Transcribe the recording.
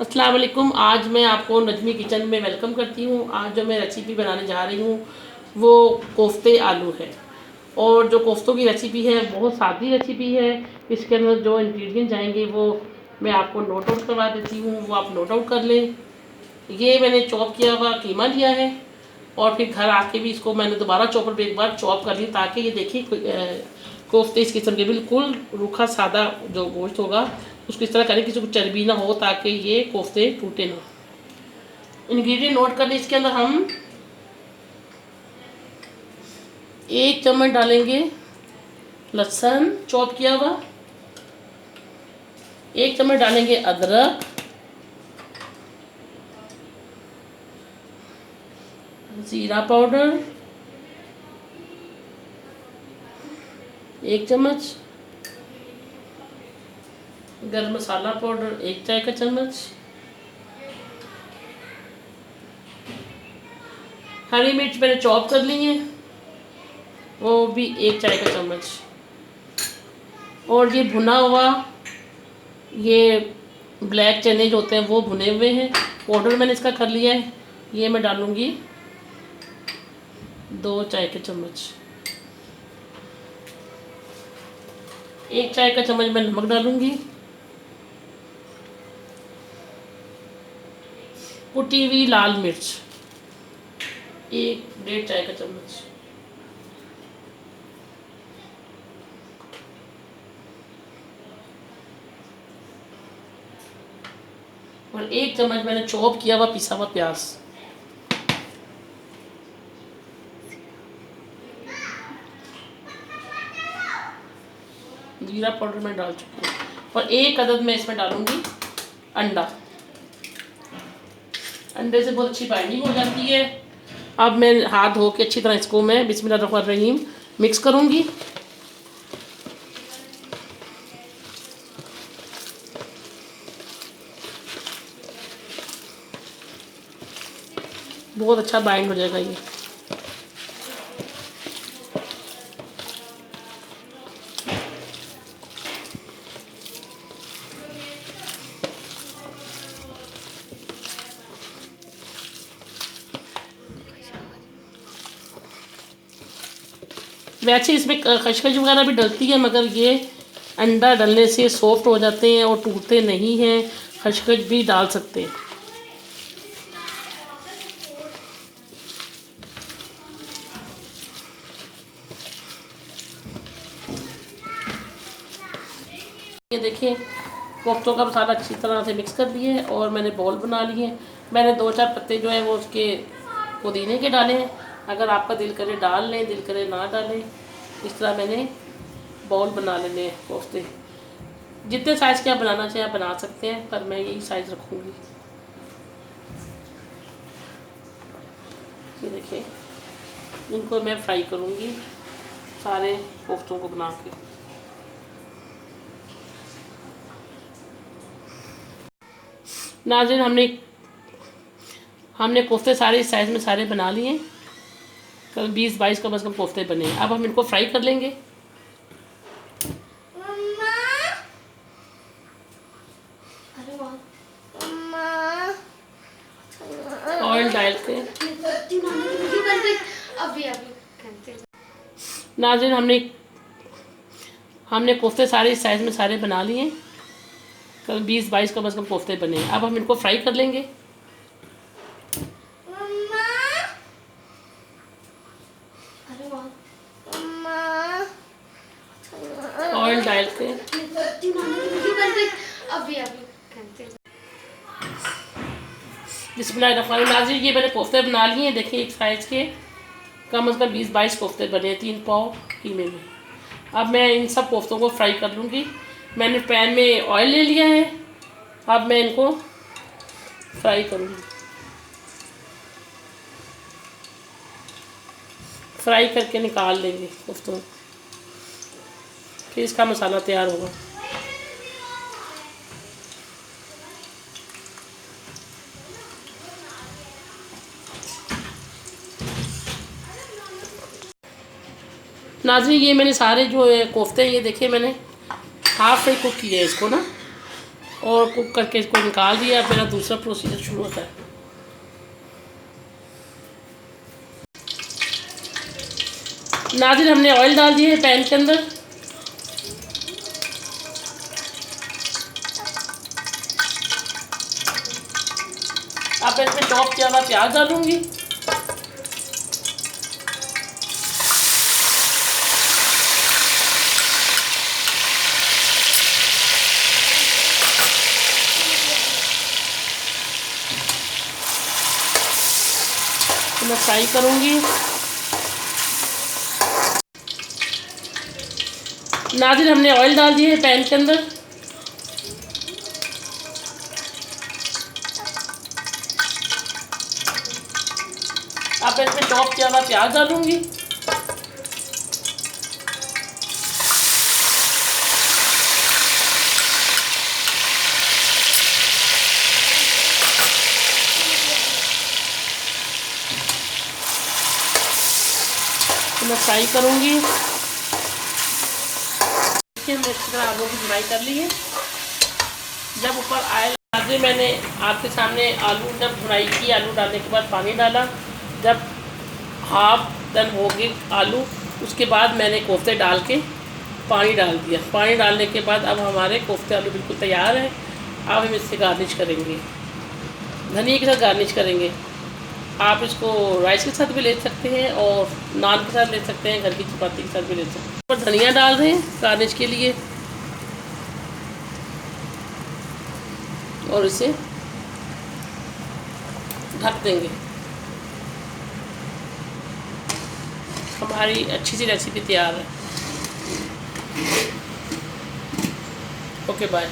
अस्सलाम वालेकुम। आज मैं आपको नजमी किचन में वेलकम करती हूँ। आज जो मैं रेसिपी बनाने जा रही हूँ वो कोफ्ते आलू है। और जो कोफ्तों की रेसिपी है बहुत सादी रेसिपी है। इसके अंदर जो इंग्रेडिएंट जाएंगे वो मैं आपको नोट आउट करवा देती हूँ, वो आप नोट आउट कर लें। ये मैंने चॉप किया हुआ कीमा लिया है और फिर घर आके भी इसको मैंने दोबारा चॉपर पे एक बार चॉप कर ली, ताकि ये देखिए कोफ्ते इस किस्म के बिल्कुल रूखा सादा जो गोश्त होगा उसको इस तरह करें किसी को चर्बी ना हो, ताकि ये कोफ्ते टूटे ना। इंग्रेडिएंट नोट कर लें। इसके अंदर हम 1 चम्मच डालेंगे लहसुन चॉप किया हुआ, 1 चम्मच डालेंगे अदरक, जीरा पाउडर 1 चम्मच, गरम मसाला पाउडर 1 चाय का चम्मच, हरी मिर्च मैंने चॉप कर ली है वो भी 1 चाय का चम्मच। और ये भुना हुआ ये ब्लैक चने जो होते हैं वो भुने हुए हैं, पाउडर मैंने इसका कर लिया है। ये मैं डालूँगी 2 चाय के चम्मच। 1 चाय का चम्मच मैं नमक डालूँगी। कुटी हुई लाल मिर्च 1 डेढ़ चाय का चम्मच। और 1 चम्मच मैंने चॉप किया हुआ पिसा हुआ प्याज। जीरा पाउडर मैं डाल चुकी हूँ। और 1 अदद मैं इसमें डालूंगी अंडा। अंडे से बहुत अच्छी बाइंडिंग हो जाती है। अब मैं हाथ धो के अच्छी तरह इसको मैं बिस्मिल्लाहिर्रहमानिर्रहीम मिक्स करूँगी। बहुत अच्छा बाइंड हो जाएगा ये। वैसे इसमें खसखस वगैरह भी डलती है, मगर ये अंडा डलने से सॉफ्ट हो जाते हैं और टूटते नहीं हैं। खसखस भी डाल सकते हैं। ये देखिए कोफ्तों का मसाला अच्छी तरह से मिक्स कर दिए है और मैंने बॉल बना लिए हैं। मैंने 2-4 पत्ते जो है वो उसके पुदीने के डाले हैं। अगर आपका दिल करे डाल लें, दिल करे ना डालें। इस तरह मैंने बॉल बना लेने हैं कोफ्ते। जितने साइज़ के आप बनाना चाहें आप बना सकते हैं, पर मैं यही साइज़ रखूँगी। ये देखिए इनको मैं फ्राई करूँगी सारे कोफ्तों को बना के। नाज़रीन हमने कोफ्ते सारे इस साइज़ में सारे बना लिए। कल 20-22 कम से कम कोफ्ते बने हैं। अब हम इनको फ्राई कर लेंगे। ऑयल डाल के नाज़रीन हमने कोफ्ते सारे इस साइज़ में सारे बना लिए। कल 20-22 कम से कम कोफ्ते बने हैं। अब हम इनको फ्राई कर लेंगे। ऑयल डाल के बिस्मिल्लाहिर्रहमानिर्रहीम। ये मैंने कोफ्ते बना लिए हैं। देखिए एक साइज़ के कम से कम 20-22 कोफ्ते बने हैं 3 पाव कीमे में। अब मैं इन सब कोफ्तों को फ्राई कर लूँगी। मैंने पैन में ऑयल ले लिया है। अब मैं इनको फ्राई करूँगी। फ्राई करके निकाल लेंगे कोफ्तों, फिर इसका मसाला तैयार होगा। नाज़रीन ये मैंने सारे जो कोफ्ते ये देखिए मैंने हाफ फ्राई कुक किए हैं इसको ना। और कुक करके इसको निकाल दिया। मेरा दूसरा प्रोसीजर शुरू होता है। नाज़रीन, हमने ऑयल डाल दिया है पैन के अंदर। अब मैं इसमें चॉप किया हुआ प्याज डालूंगी। तो मैं फ्राई करूंगी। नाज़रीन, हमने ऑयल डाल दिया है पैन के अंदर। अब मैं इसमें चॉप किया हुआ प्याज डालूंगी। तो मैं फ्राई करूंगी। देखिए, हमने अच्छी तरह आलू की फ्राई कर ली है। जब ऊपर आयल आगे मैंने आपके सामने आलू जब फ्राई की, आलू डालने के बाद पानी डाला। जब हाफ डन हो गए आलू, उसके बाद मैंने कोफ्ते डाल के पानी डाल दिया। पानी डालने के बाद अब हमारे कोफ्ते आलू बिल्कुल तैयार हैं। अब हम इससे गार्निश करेंगे, धनिया के साथ गार्निश करेंगे। आप इसको राइस के साथ भी ले सकते हैं और नान के साथ ले सकते हैं, घर की चपाती के साथ भी ले सकते हैं। और धनिया डाल रहे हैं गार्निश के लिए और इसे ढक देंगे। हमारी अच्छी सी रेसिपी तैयार है। Okay, bye.